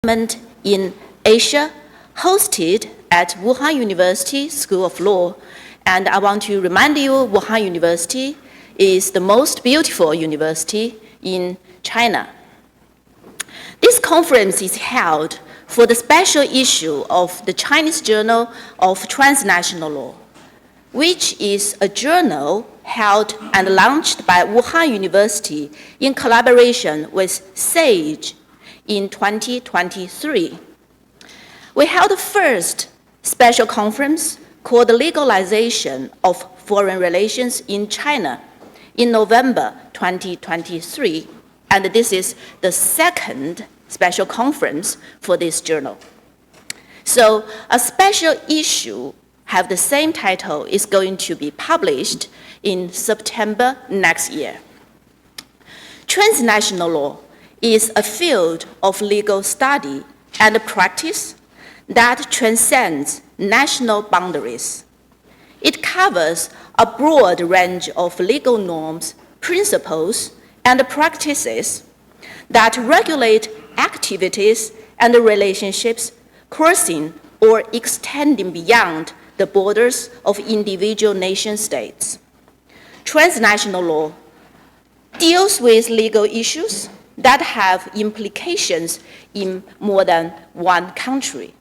in Asia, hosted at Wuhan University School of Law. And I want to remind you, Wuhan University is the most beautiful university in China. This conference is held for the special issue of the Chinese Journal of Transnational Law, which is a journal held and launched by Wuhan University in collaboration with SAGE in 2023. We held the first special conference called the Legalization of Foreign Relations in China in November 2023, and this is the second special conference for this journal. So a special issue have the same title is going to be published in September next year. Transnational law is a field of legal study and practice that transcends national boundaries. It covers a broad range of legal norms, principles, and practices that regulate activities and relationships crossing or extending beyond the borders of individual nation-states. Transnational law deals with legal issues that have implications in more than one country.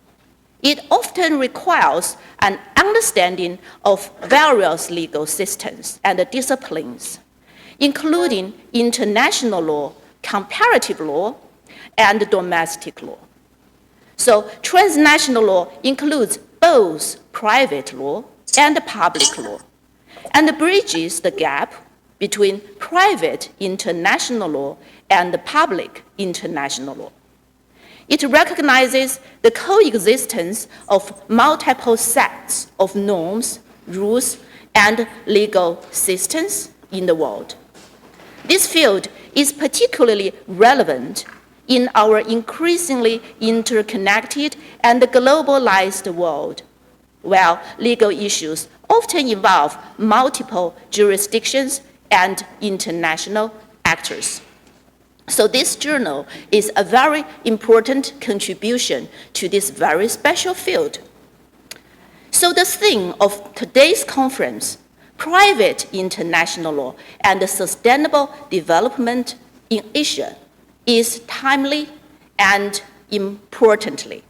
It often requires an understanding of various legal systems and disciplines, including international law, comparative law, and domestic law. So transnational law includes both private law and public law, and bridges the gap between private international law and public international law. It recognizes the coexistence of multiple sets of norms, rules, and legal systems in the world. This field is particularly relevant in our increasingly interconnected and globalized world, where legal issues often involve multiple jurisdictions and international actors. So this journal is a very important contribution to this very special field. So the theme of today's conference, private international law and sustainable development in Asia, is timely and importantly.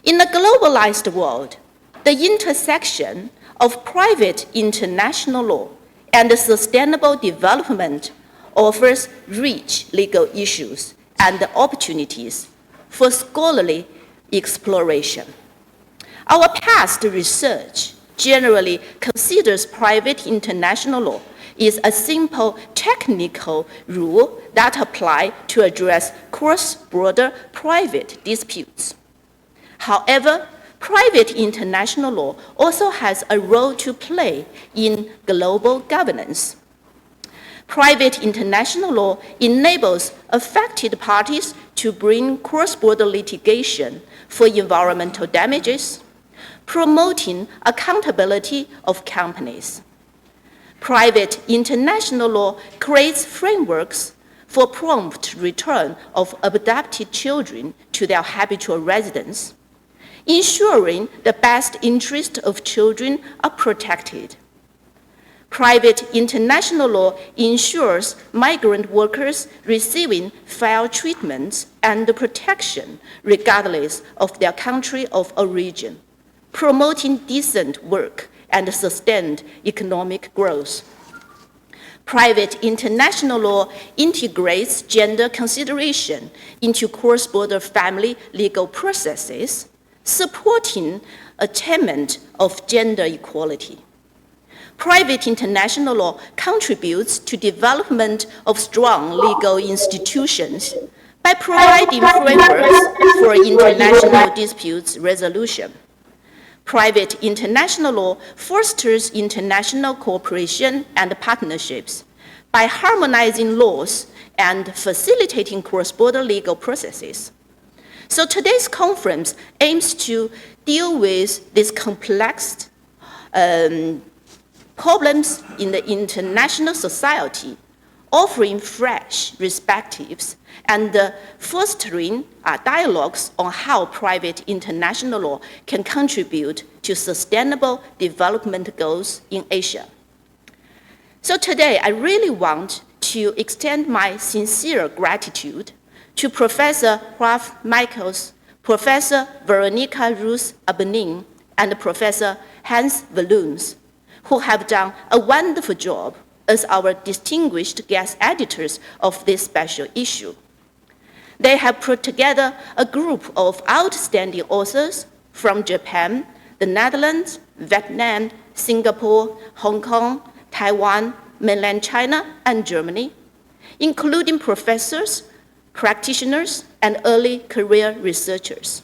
In a globalized world, the intersection of private international law and sustainable development offers rich legal issues and opportunities for scholarly exploration. Our past research generally considers private international law is a simple technical rule that applies to address cross-border private disputes. However, private international law also has a role to play in global governance. Private international law enables affected parties to bring cross-border litigation for environmental damages, promoting accountability of companies. Private international law creates frameworks for prompt return of abducted children to their habitual residence, ensuring the best interests of children are protected. Private international law ensures migrant workers receiving fair treatment and protection regardless of their country of origin, promoting decent work and sustained economic growth. Private international law integrates gender consideration into cross-border family legal processes, supporting attainment of gender equality. Private international law contributes to development of strong legal institutions by providing frameworks for international disputes resolution. Private international law fosters international cooperation and partnerships by harmonizing laws and facilitating cross-border legal processes. So today's conference aims to deal with these complex problems in the international society, offering fresh perspectives and fostering dialogues on how private international law can contribute to sustainable development goals in Asia. So today, I really want to extend my sincere gratitude to Professor Ralf Michaels, Professor Veronica Ruiz Abou-Nigm, and Professor Hans Loon, who have done a wonderful job as our distinguished guest editors of this special issue. They have put together a group of outstanding authors from Japan, the Netherlands, Vietnam, Singapore, Hong Kong, Taiwan, mainland China, and Germany, including professors, practitioners, and early career researchers.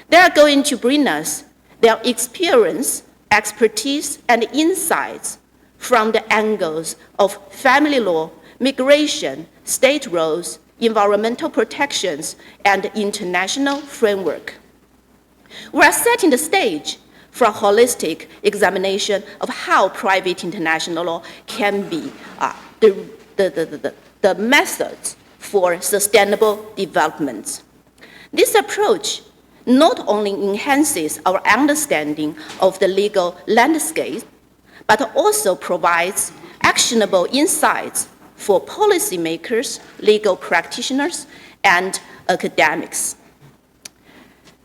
They are going to bring us their experience, expertise, and insights from the angles of family law, migration, state roles, environmental protections, and international framework. We are setting the stage for a holistic examination of how private international law can be the methods for sustainable development. This approach not only enhances our understanding of the legal landscape, but also provides actionable insights for policymakers, legal practitioners, and academics.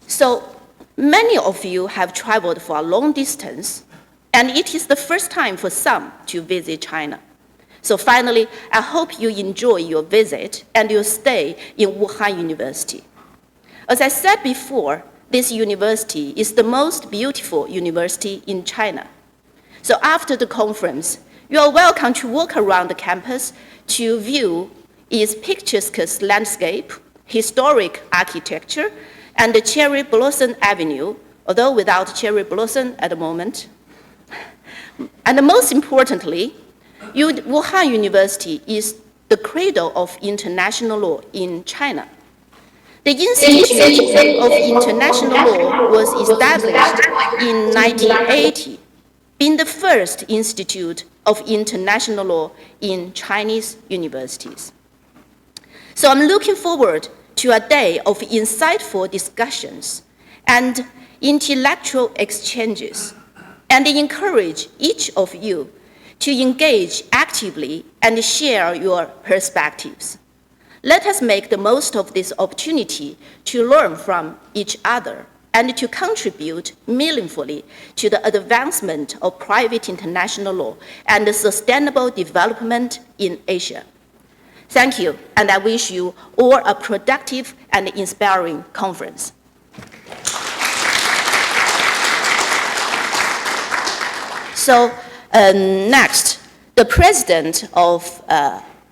So many of you have traveled for a long distance, and it is the first time for some to visit China. So finally, I hope you enjoy your visit and your stay in Wuhan University. As I said before, this university is the most beautiful university in China. So after the conference, you are welcome to walk around the campus to view its picturesque landscape, historic architecture, and the cherry blossom avenue, although without cherry blossom at the moment. And most importantly, Wuhan University is the cradle of international law in China. The Institute of International Law was established in 1980, being the first institute of international law in Chinese universities. So I'm looking forward to a day of insightful discussions and intellectual exchanges, and encourage each of you to engage actively and share your perspectives. Let us make the most of this opportunity to learn from each other and to contribute meaningfully to the advancement of private international law and the sustainable development in Asia. Thank you, and I wish you all a productive and inspiring conference. So next, the president of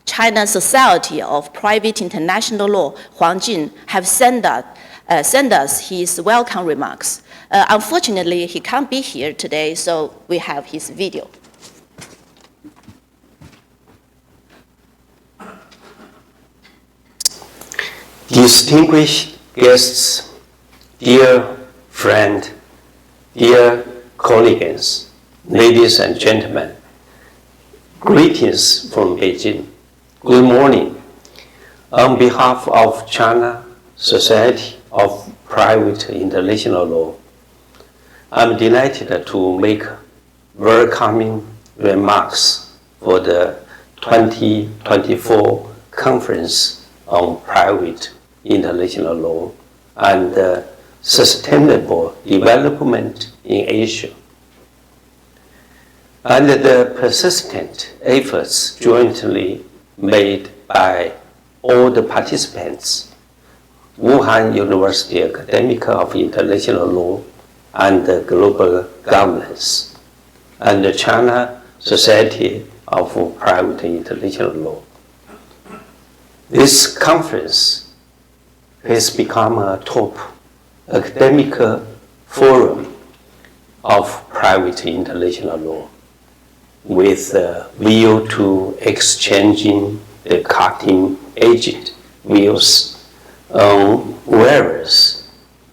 China Society of Private International Law, HUANG, have sent us his welcome remarks. Unfortunately, he can't be here today, so we have his video. Distinguished guests, dear friend, dear colleagues, ladies and gentlemen, greetings from Beijing. Good morning. On behalf of China Society of Private International Law, I'm delighted to make welcoming remarks for the 2024 Conference on Private International Law and Sustainable Development in Asia. And the persistent efforts jointly made by all the participants, Wuhan University Academy of International Law and Global Governance, and the China Society of Private International Law. This conference has become a top academic forum of private international law, with a view to exchanging the cutting-edge views on various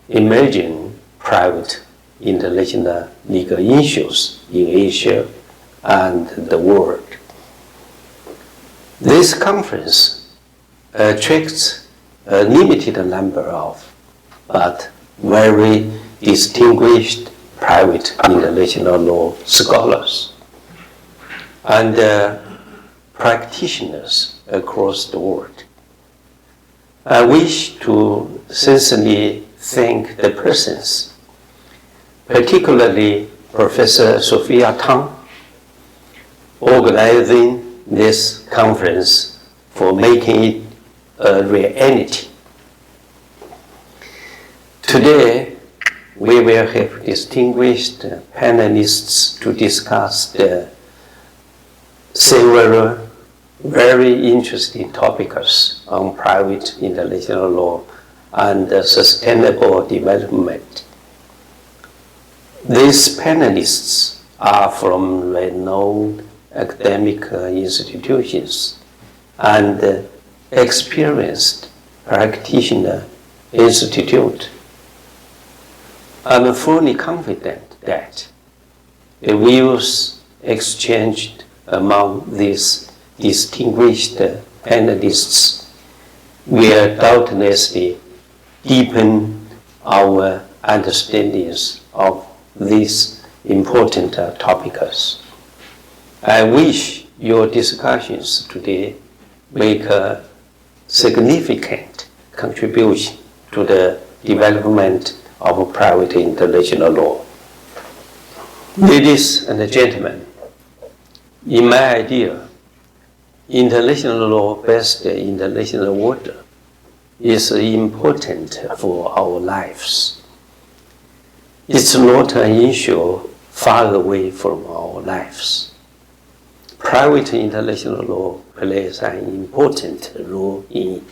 emerging private international legal issues in Asia and the world. This conference attracts a limited number of, but very distinguished private international law scholars and practitioners across the world. I wish to sincerely thank the persons, particularly Professor Sophia Tang, organizing this conference for making it a reality. Today, we will have distinguished panelists to discuss the several very interesting topics on private international law and sustainable development. These panelists are from renowned academic institutions and experienced practitioner institute. I'm fully confident that the views exchanged among these distinguished panelists will doubtlessly deepen our understandings of these important topics. I wish your discussions today make a significant contribution to the development of private international law. Ladies and gentlemen, in my idea, international law-based international order is important for our lives. It's not an issue far away from our lives. Private international law plays an important role in it.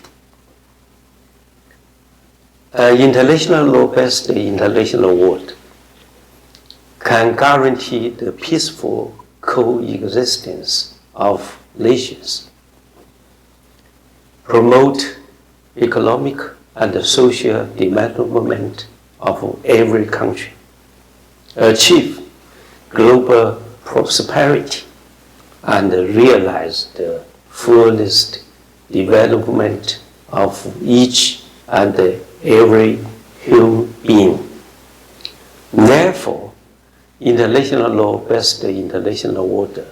An international law-based international world can guarantee the peaceful coexistence of nations, promote economic and social development of every country, achieve global prosperity, and realize the fullest development of each and every human being. Therefore, international law-based international order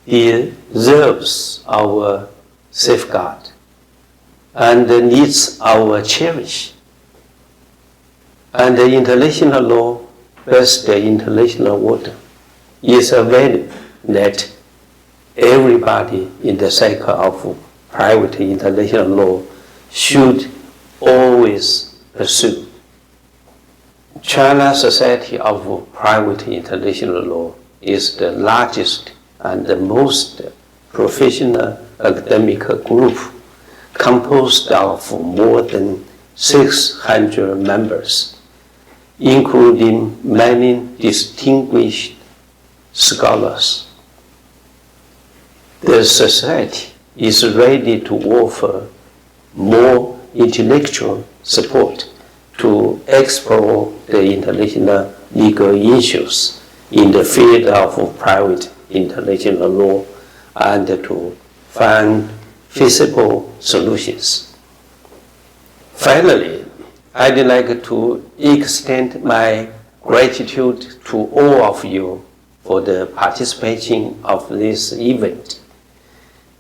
deserves our safeguard and needs our cherish. And the international law-based international order is a value that everybody in the cycle of private international law should always pursue. China Society of Private International Law is the largest and the most professional academic group composed of more than 600 members, including many distinguished scholars. The society is ready to offer more intellectual support to explore the international legal issues in the field of private international law and to find feasible solutions. Finally, I'd like to extend my gratitude to all of you for the participation of this event.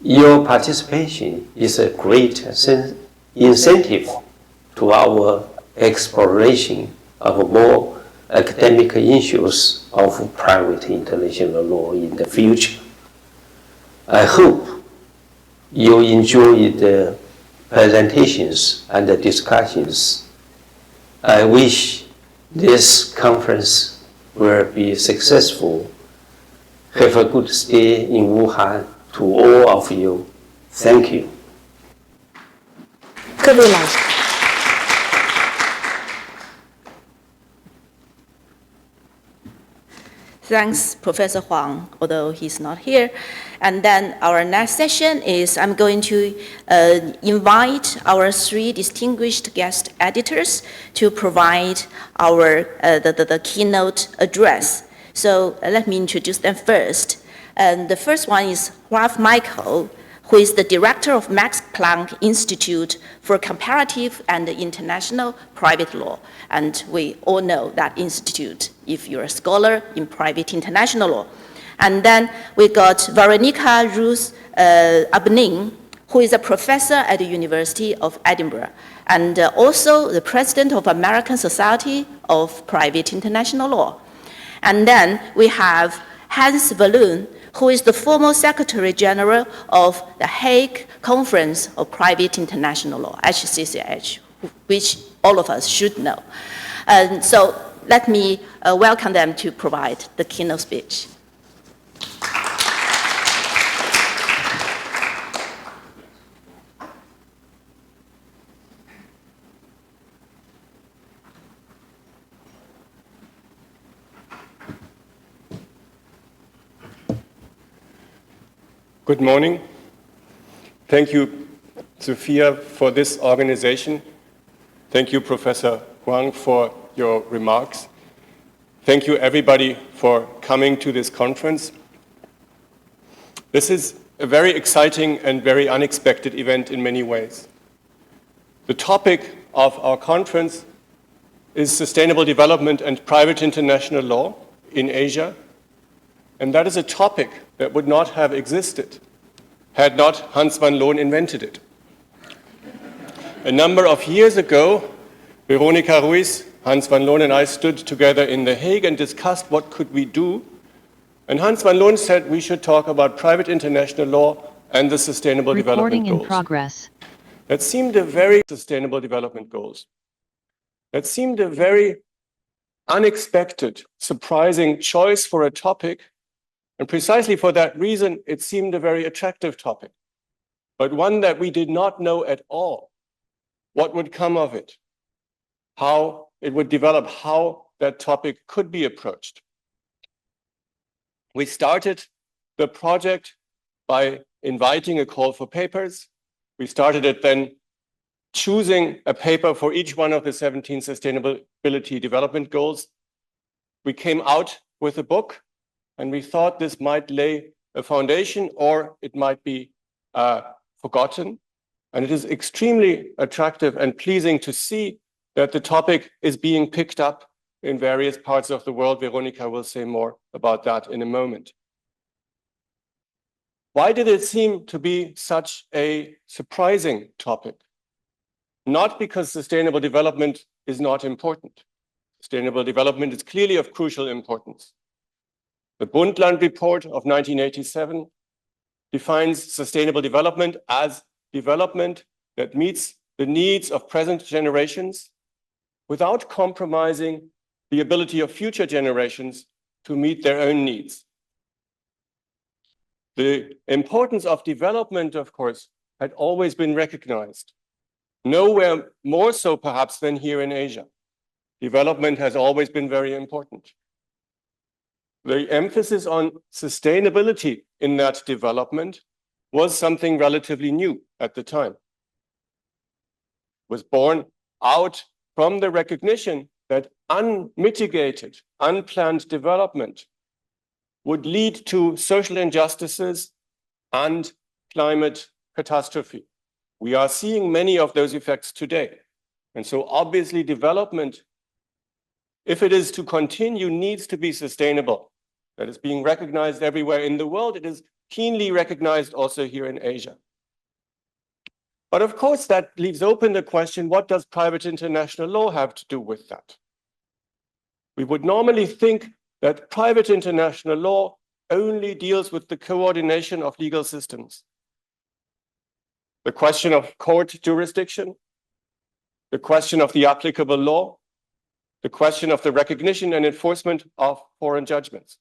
Your participation is a great incentive to our exploration of more academic issues of private international law in the future. I hope you enjoyed the presentations and the discussions. I wish this conference will be successful. Have a good stay in Wuhan to all of you. Thank you. 各位老师。Thanks, Professor Huang, although he's not here. And then our next session is I'm going to invite our three distinguished guest editors to provide our the keynote address. So let me introduce them first. And the first one is Ralf Michael, who is the director of Max Planck Institute for Comparative and International Private Law. And we all know that institute if you're a scholar in private international law. And then we got Veronica Ruiz Abou-Nigm, who is a professor at the University of Edinburgh, and also the president of American Society of Private International Law. And then we have Hans Loon, who is the former Secretary General of the Hague Conference of Private International Law, HCCH, which all of us should know. And so let me welcome them to provide the keynote speech. Good morning. Thank you, Sophia, for this organization. Thank you, Professor HUANG, for your remarks. Thank you, everybody, for coming to this conference. This is a very exciting and very unexpected event in many ways. The topic of our conference is sustainable development and private international law in Asia. And that is a topic that would not have existed had not Hans van Loon invented it. A number of years ago, Veronica, Ruiz, Hans van Loon and I stood together in The Hague and discussed what could we do. And Hans van Loon said we should talk about private international law and the sustainable development goals. In progress. That seemed a very sustainable development goals. That seemed a very unexpected, surprising choice for a topic. And precisely for that reason, it seemed a very attractive topic, but one that we did not know at all what would come of it, how it would develop, how that topic could be approached. We started the project by inviting a call for papers. We started it then choosing a paper for each one of the 17 sustainability development goals. We came out with a book, and we thought this might lay a foundation or it might be forgotten. And it is extremely attractive and pleasing to see that the topic is being picked up in various parts of the world. Veronica will say more about that in a moment. Why did it seem to be such a surprising topic? Not because sustainable development is not important. Sustainable development is clearly of crucial importance. The Brundtland report of 1987 defines sustainable development as development that meets the needs of present generations without compromising the ability of future generations to meet their own needs. The importance of development, of course, had always been recognized. Nowhere more so perhaps than here in Asia. Development has always been very important. The emphasis on sustainability in that development was something relatively new at the time. It was born out from the recognition that unmitigated, unplanned development would lead to social injustices and climate catastrophe. We are seeing many of those effects today. And so obviously development, if it is to continue, needs to be sustainable. That is being recognized everywhere in the world. It is keenly recognized also here in Asia. But of course, that leaves open the question, what does private international law have to do with that? We would normally think that private international law only deals with the coordination of legal systems. The question of court jurisdiction, the question of the applicable law, the question of the recognition and enforcement of foreign judgments.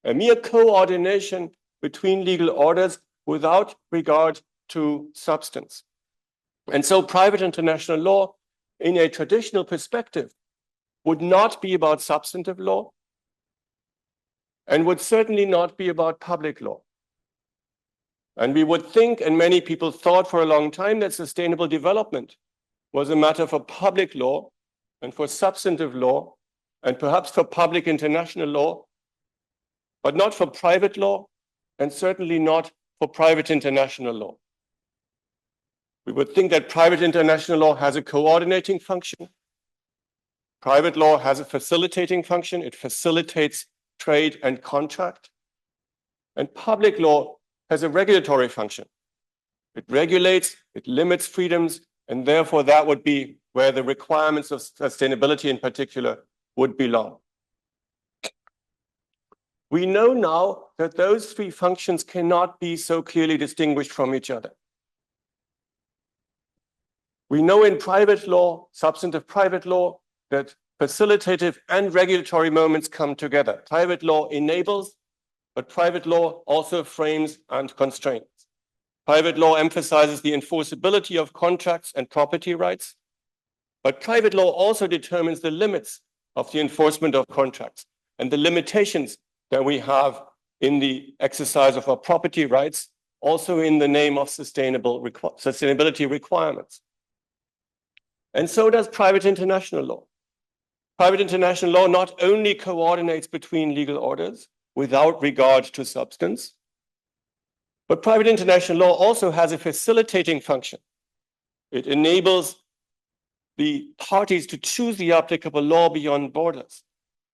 A mere coordination between legal orders without regard to substance. And so private international law, in a traditional perspective, would not be about substantive law and would certainly not be about public law. And we would think, and many people thought for a long time, that sustainable development was a matter for public law and for substantive law and perhaps for public international law, but not for private law and certainly not for private international law. We would think that private international law has a coordinating function. Private law has a facilitating function. It facilitates trade and contract. And public law has a regulatory function. It regulates, it limits freedoms, and therefore that would be where the requirements of sustainability in particular would belong. We know now that those three functions cannot be so clearly distinguished from each other. We know in private law, substantive private law, that facilitative and regulatory moments come together. Private law enables, but private law also frames and constrains. Private law emphasizes the enforceability of contracts and property rights, but private law also determines the limits of the enforcement of contracts and the limitations that we have in the exercise of our property rights, also in the name of sustainability requirements. And so does private international law. Private international law not only coordinates between legal orders without regard to substance, but private international law also has a facilitating function. It enables the parties to choose the applicable law beyond borders.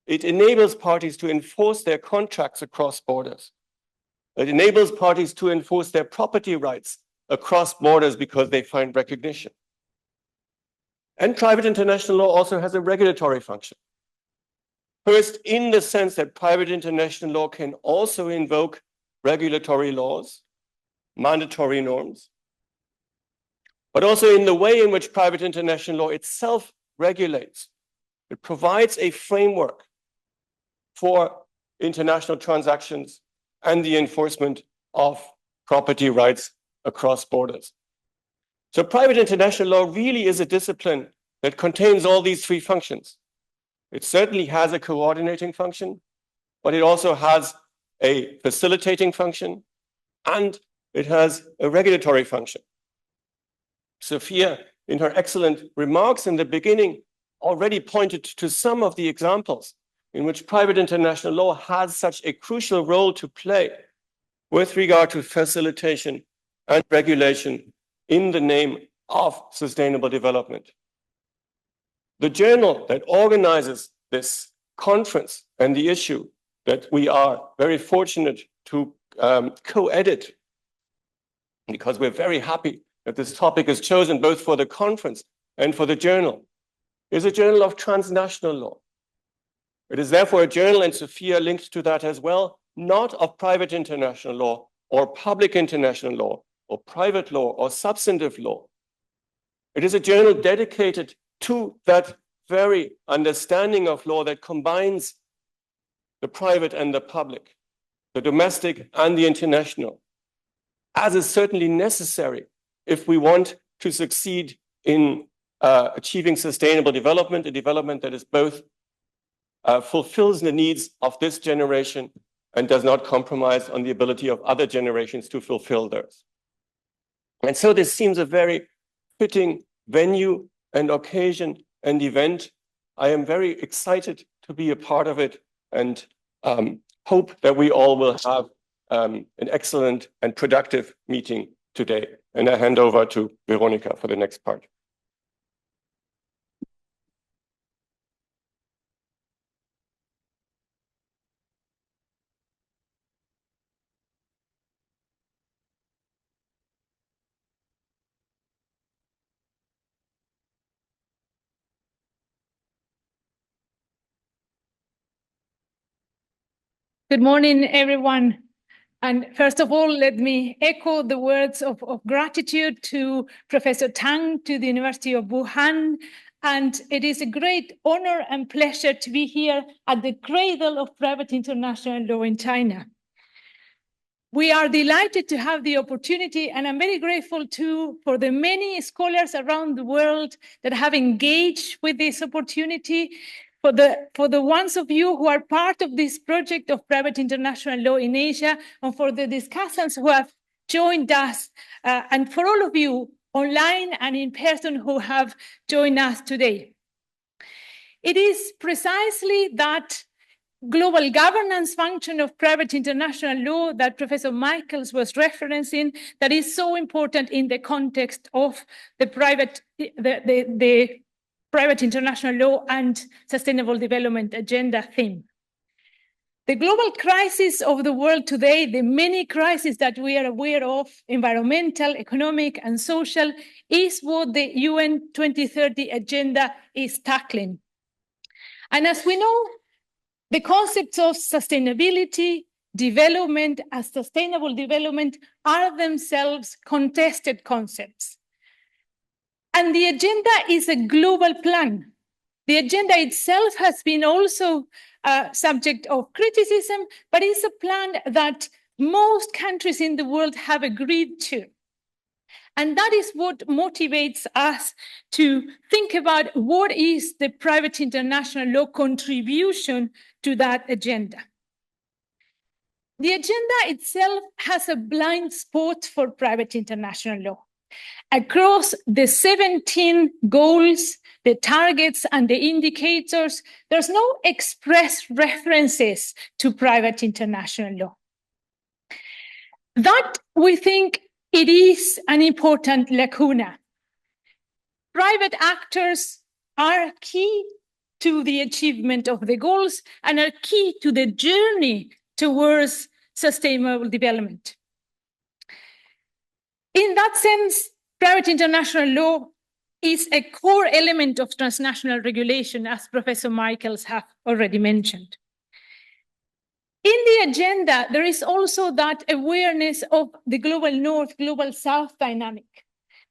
It enables parties to enforce their contracts across borders. It enables parties to enforce their property rights across borders because they find recognition. And private international law also has a regulatory function. First, in the sense that private international law can also invoke regulatory laws, mandatory norms, but also in the way in which private international law itself regulates. It provides a framework for international transactions and the enforcement of property rights across borders. So private international law really is a discipline that contains all these three functions. It certainly has a coordinating function, but it also has a facilitating function, and it has a regulatory function. Sophia, in her excellent remarks in the beginning, already pointed to some of the examples in which private international law has such a crucial role to play with regard to facilitation and regulation in the name of sustainable development. The journal that organizes this conference and the issue that we are very fortunate to co-edit, because we're very happy that this topic is chosen both for the conference and for the journal, is a journal of transnational law. It is therefore a journal, and Sophia linked to that as well, not of private international law or public international law or private law or substantive law. It is a journal dedicated to that very understanding of law that combines the private and the public, the domestic and the international, as is certainly necessary if we want to succeed in achieving sustainable development, a development that is both fulfills the needs of this generation and does not compromise on the ability of other generations to fulfill theirs. And so this seems a very fitting venue and occasion and event. I am very excited to be a part of it and hope that we all will have an excellent and productive meeting today. And I hand over to Veronica for the next part. Good morning, everyone. And first of all, let me echo the words of gratitude to Professor Tang, to the University of Wuhan. And it is a great honor and pleasure to be here at the cradle of private international law in China. We are delighted to have the opportunity, and I'm very grateful too for the many scholars around the world that have engaged with this opportunity. For the ones of you who are part of this project of private international law in Asia, and for the discussants who have joined us, and for all of you online and in person who have joined us today. It is precisely that global governance function of private international law that Professor Michaels was referencing that is so important in the context of the private international law and sustainable development agenda theme. The global crisis of the world today, the many crises that we are aware of, environmental, economic, and social, is what the UN 2030 agenda is tackling. And as we know, the concepts of sustainability, development, and sustainable development are themselves contested concepts. And the agenda is a global plan. The agenda itself has been also subject of criticism, but it's a plan that most countries in the world have agreed to. And that is what motivates us to think about what is the private international law contribution to that agenda. The agenda itself has a blind spot for private international law. Across the 17 goals, the targets, and the indicators, there's no express references to private international law. That, we think, it is an important lacuna. Private actors are key to the achievement of the goals and are key to the journey towards sustainable development. In that sense, private international law is a core element of transnational regulation, as Professor Michaels have already mentioned. In the agenda, there is also that awareness of the global north, global south dynamic.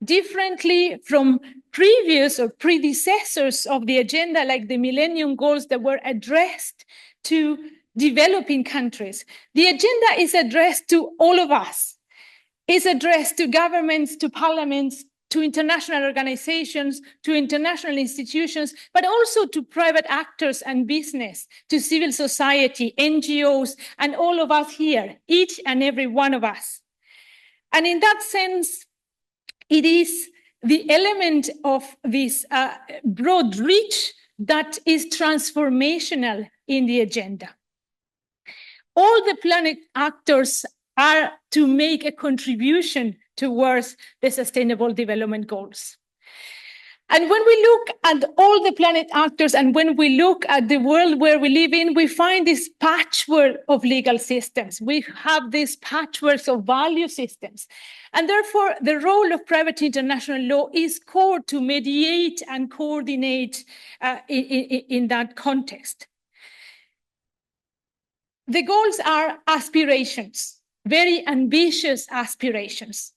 Differently from previous or predecessors of the agenda, like the Millennium Goals that were addressed to developing countries, the agenda is addressed to all of us. It's addressed to governments, to parliaments, to international organizations, to international institutions, but also to private actors and business, to civil society, NGOs, and all of us here, each and every one of us. And in that sense, it is the element of this broad reach that is transformational in the agenda. All the planet actors are to make a contribution towards the Sustainable Development Goals. And when we look at all the planet actors and when we look at the world where we live in, we find this patchwork of legal systems. We have this patchwork of value systems. And therefore, the role of private international law is core to mediate and coordinate in that context. The goals are aspirations, very ambitious aspirations.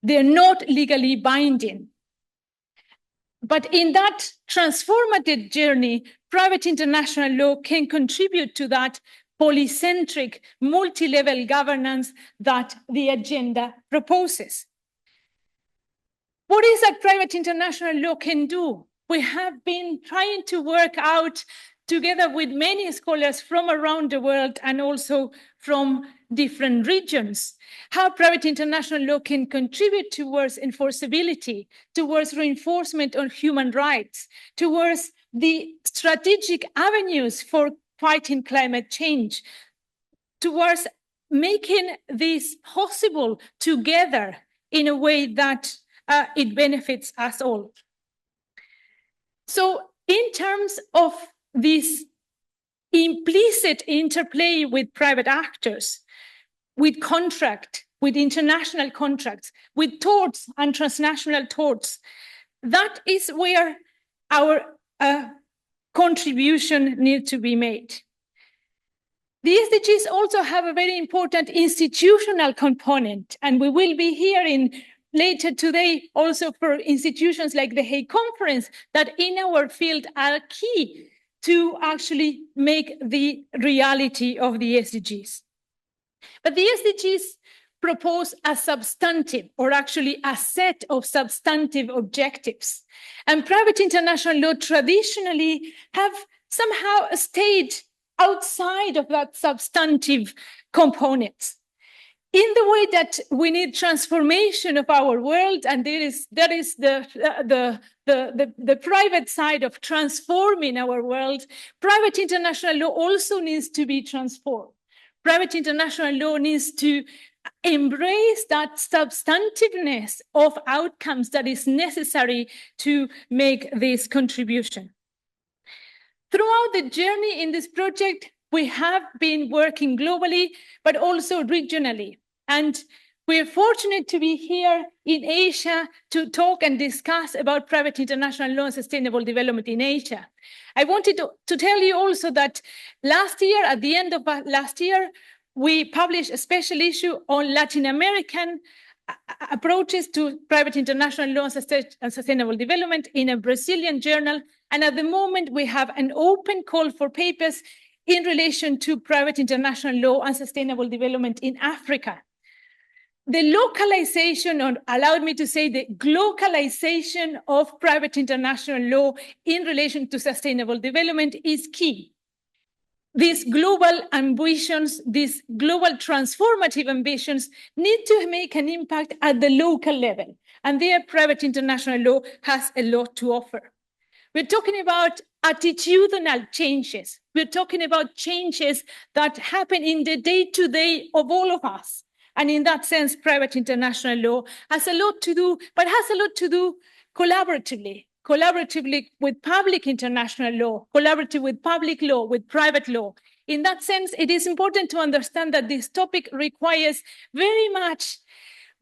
They're not legally binding. But in that transformative journey, private international law can contribute to that polycentric, multi-level governance that the agenda proposes. What is that private international law can do? We have been trying to work out together with many scholars from around the world and also from different regions, how private international law can contribute towards enforceability, towards reinforcement of human rights, towards the strategic avenues for fighting climate change, towards making this possible together in a way that it benefits us all. So in terms of this implicit interplay with private actors, with contract, with international contracts, with torts and transnational torts, that is where our contribution needs to be made. The SDGs also have a very important institutional component, and we will be hearing later today also for institutions like the Hague Conference that in our field are key to actually make the reality of the SDGs. But the SDGs propose a substantive, or actually a set of substantive objectives. And private international law traditionally have somehow stayed outside of that substantive components. in the way that we need transformation of our world, and there is the private side of transforming our world, private international law also needs to be transformed. Private international law needs to embrace that substantiveness of outcomes that is necessary to make this contribution. Throughout the journey in this project, we have been working globally, but also regionally. And we're fortunate to be here in Asia to talk and discuss about private international law and sustainable development in Asia. I wanted to tell you also that last year, at the end of last year, we published a special issue on Latin American approaches to private international law and sustainable development in a Brazilian journal. And at the moment, we have an open call for papers in relation to private international law and sustainable development in Africa. The localization, or allowed me to say the globalization of private international law in relation to sustainable development is key. These global ambitions, these global transformative ambitions need to make an impact at the local level. And there, private international law has a lot to offer. We're talking about attitudinal changes. We're talking about changes that happen in the day-to-day of all of us. And in that sense, private international law has a lot to do, but has a lot to do collaboratively with public international law, collaborative with public law, with private law. In that sense, it is important to understand that this topic requires very much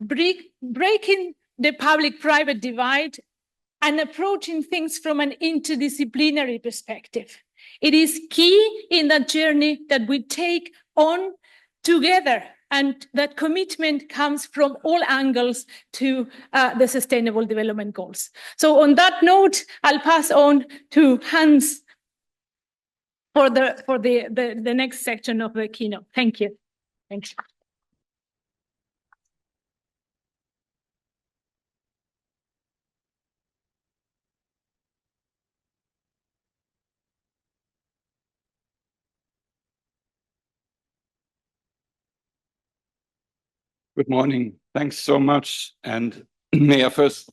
breaking the public-private divide and approaching things from an interdisciplinary perspective. It is key in that journey that we take on together, and that commitment comes from all angles to the Sustainable Development Goals. So on that note, I'll pass on to Hans for the next section of the keynote. Thank you. Thanks. Good morning. Thanks so much. And may I first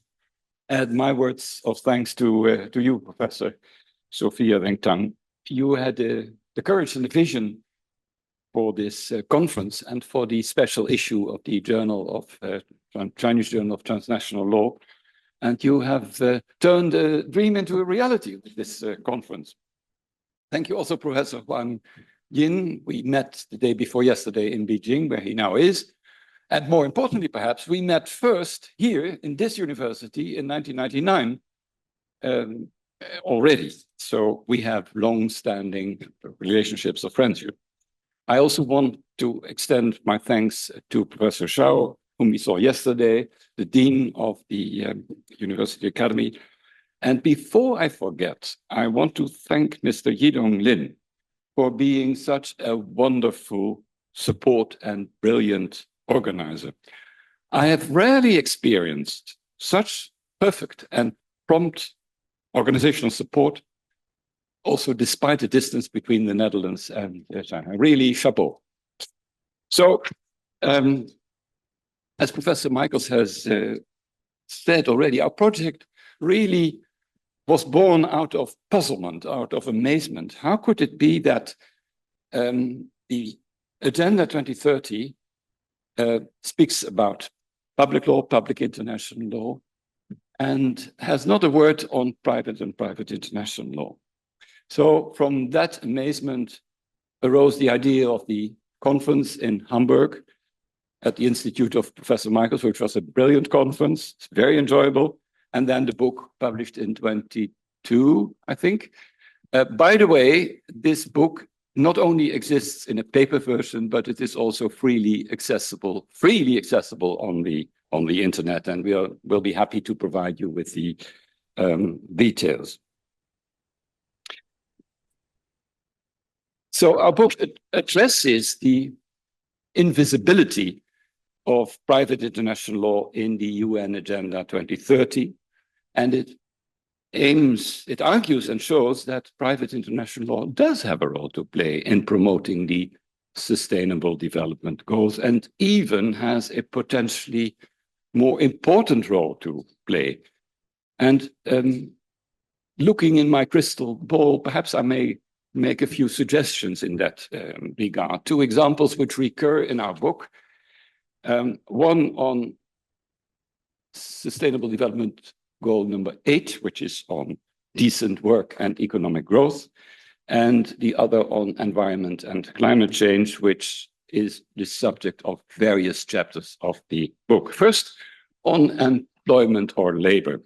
add my words of thanks to you, Professor Sophia Weng-Tang. You had the courage and the vision for this conference and for the special issue of the Chinese Journal of Transnational Law. And you have turned a dream into a reality with this conference. Thank you also, Professor Huang Yin. We met the day before yesterday in Beijing, where he now is. And more importantly, perhaps, we met first here in this university in 1999 already. So we have long-standing relationships of friendship. I also want to extend my thanks to Professor Shao, whom we saw yesterday, the Dean of the University Academy. And before I forget, I want to thank Mr. Yidong Lin for being such a wonderful support and brilliant organizer. I have rarely experienced such perfect and prompt organizational support, also despite the distance between the Netherlands and China. Really, chapeau. So, as Professor Michaels has said already, our project really was born out of puzzlement, out of amazement. How could it be that the Agenda 2030 speaks about public law, public international law, and has not a word on private and private international law? So from that amazement arose the idea of the conference in Hamburg at the Institute of Professor Michaels, which was a brilliant conference, it's very enjoyable, and then the book published in 22, I think. By the way, this book not only exists in a paper version, but it is also freely accessible on the internet, and we'll be happy to provide you with the details. So our book addresses the invisibility of private international law in the UN Agenda 2030, and it argues and shows that private international law does have a role to play in promoting the Sustainable Development Goals, and even has a potentially more important role to play. And looking in my crystal ball, perhaps I may make a few suggestions in that regard. Two examples which recur in our book. One on Sustainable Development Goal number 8, which is on decent work and economic growth, and the other on environment and climate change, which is the subject of various chapters of the book. First, on employment or labor.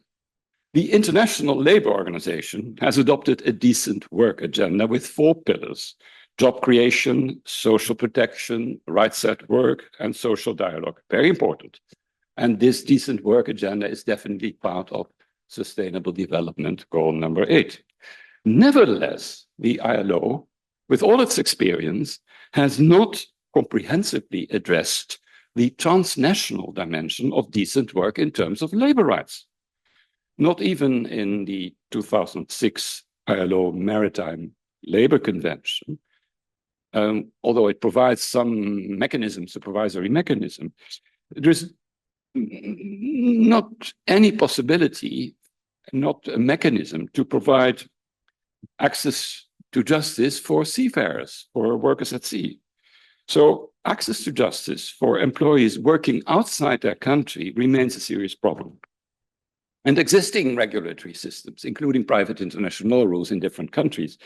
The International Labour Organization has adopted a decent work agenda with 4 pillars: job creation, social protection, rights at work, and social dialogue. Very important. And this decent work agenda is definitely part of Sustainable Development Goal number 8. Nevertheless, the ILO, with all its experience, has not comprehensively addressed the transnational dimension of decent work in terms of labor rights. Not even in the 2006 ILO Maritime Labor Convention, although it provides some mechanism, supervisory mechanism, there's not any possibility, not a mechanism to provide access to justice for seafarers, for workers at sea. So access to justice for employees working outside their country remains a serious problem. And existing regulatory systems, including private international law rules in different countries,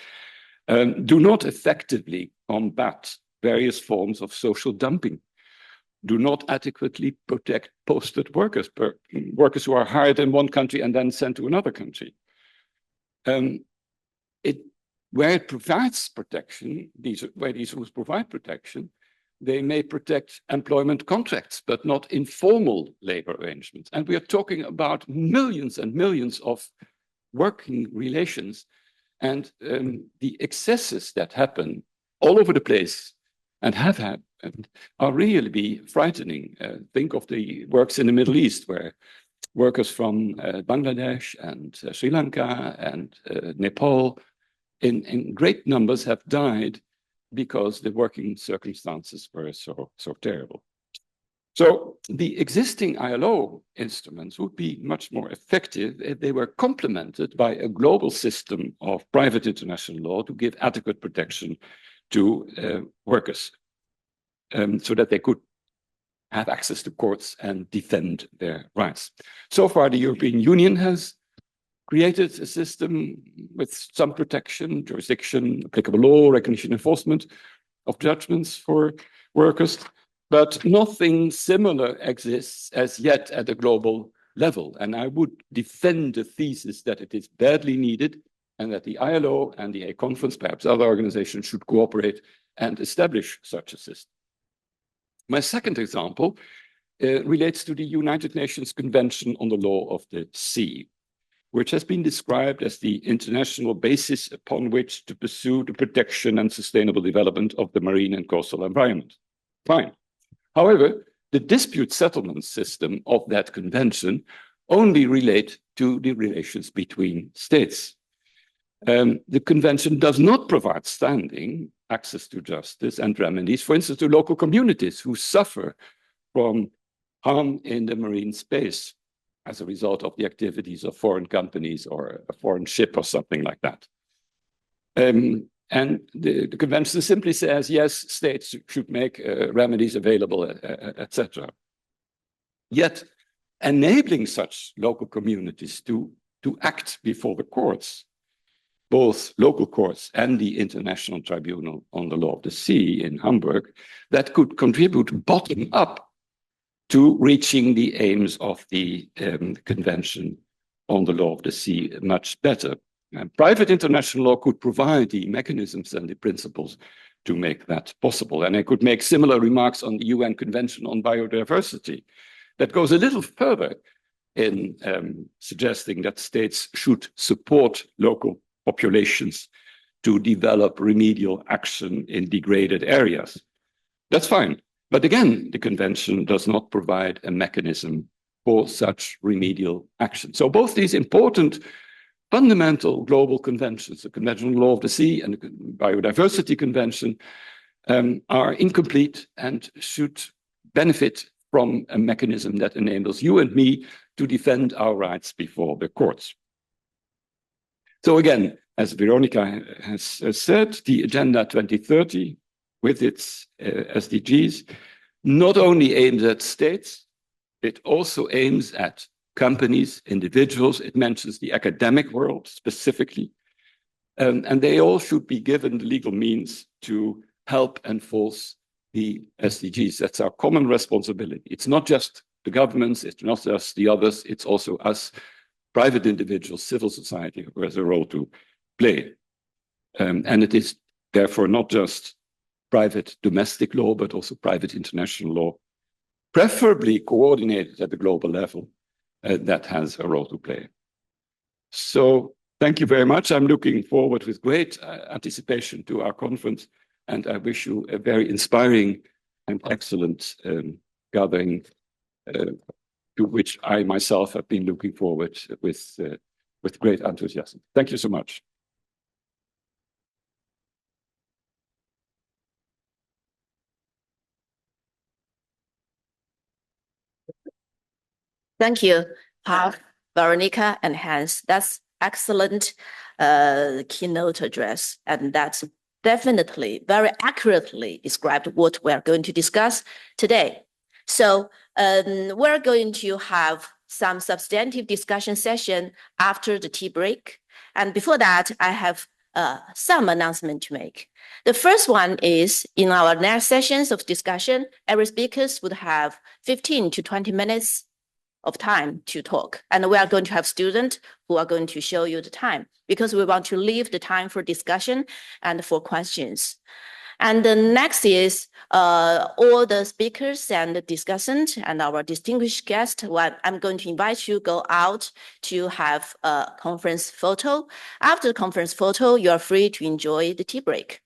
do not effectively combat various forms of social dumping, do not adequately protect posted workers, workers who are hired in one country and then sent to another country. Where it provides protection, where these rules provide protection, they may protect employment contracts, but not informal labor arrangements. And we are talking about millions and millions of working relations, and the excesses that happen all over the place and have happened are really frightening. Think of the works in the Middle East, where workers from Bangladesh and Sri Lanka and Nepal in great numbers have died because the working circumstances were so terrible. So the existing ILO instruments would be much more effective if they were complemented by a global system of private international law to give adequate protection to workers, so that they could have access to courts and defend their rights. So far, the European Union has created a system with some protection, jurisdiction, applicable law, recognition, enforcement of judgments for workers, but nothing similar exists as yet at a global level. And I would defend the thesis that it is badly needed and that the ILO and the A Conference, perhaps other organizations, should cooperate and establish such a system. My second example relates to the United Nations Convention on the Law of the Sea, which has been described as the international basis upon which to pursue the protection and sustainable development of the marine and coastal environment. Fine. However, the dispute settlement system of that convention only relate to the relations between states. The convention does not provide standing, access to justice and remedies, for instance, to local communities who suffer from harm in the marine space as a result of the activities of foreign companies or a foreign ship or something like that. And the convention simply says, yes, states should make remedies available, etc. Yet enabling such local communities to act before the courts, both local courts and the International Tribunal on the Law of the Sea in Hamburg, that could contribute bottom up to reaching the aims of the Convention on the Law of the Sea much better. And private international law could provide the mechanisms and the principles to make that possible. And I could make similar remarks on the UN Convention on Biodiversity that goes a little further in suggesting that states should support local populations to develop remedial action in degraded areas. That's fine. But again, the convention does not provide a mechanism for such remedial action. So both these important fundamental global conventions, the Convention on the Law of the Sea and the Biodiversity Convention, are incomplete and should benefit from a mechanism that enables you and me to defend our rights before the courts. So again, as Veronica has said, the Agenda 2030 with its SDGs not only aims at states, it also aims at companies, individuals. It mentions the academic world specifically. And they all should be given the legal means to help enforce the SDGs. That's our common responsibility. It's not just the governments, it's not just the others, it's also us, private individuals, civil society, who has a role to play. And it is therefore not just private domestic law, but also private international law, preferably coordinated at the global level, that has a role to play. So thank you very much. I'm looking forward with great anticipation to our conference, and I wish you a very inspiring and excellent gathering, to which I myself have been looking forward with great enthusiasm. Thank you so much. Thank you, Ralf, Veronica, and Hans. That's excellent keynote address, and that's definitely very accurately described what we're going to discuss today. So we're going to have some substantive discussion session after the tea break. And before that, I have some announcement to make. The first one is in our next sessions of discussion, every speakers would have 15 to 20 minutes of time to talk. And we are going to have students who are going to show you the time because we want to leave the time for discussion and for questions. And the next is all the speakers and the discussants and our distinguished guests. I'm going to invite you to go out to have a conference photo. After the conference photo, you are free to enjoy the tea break.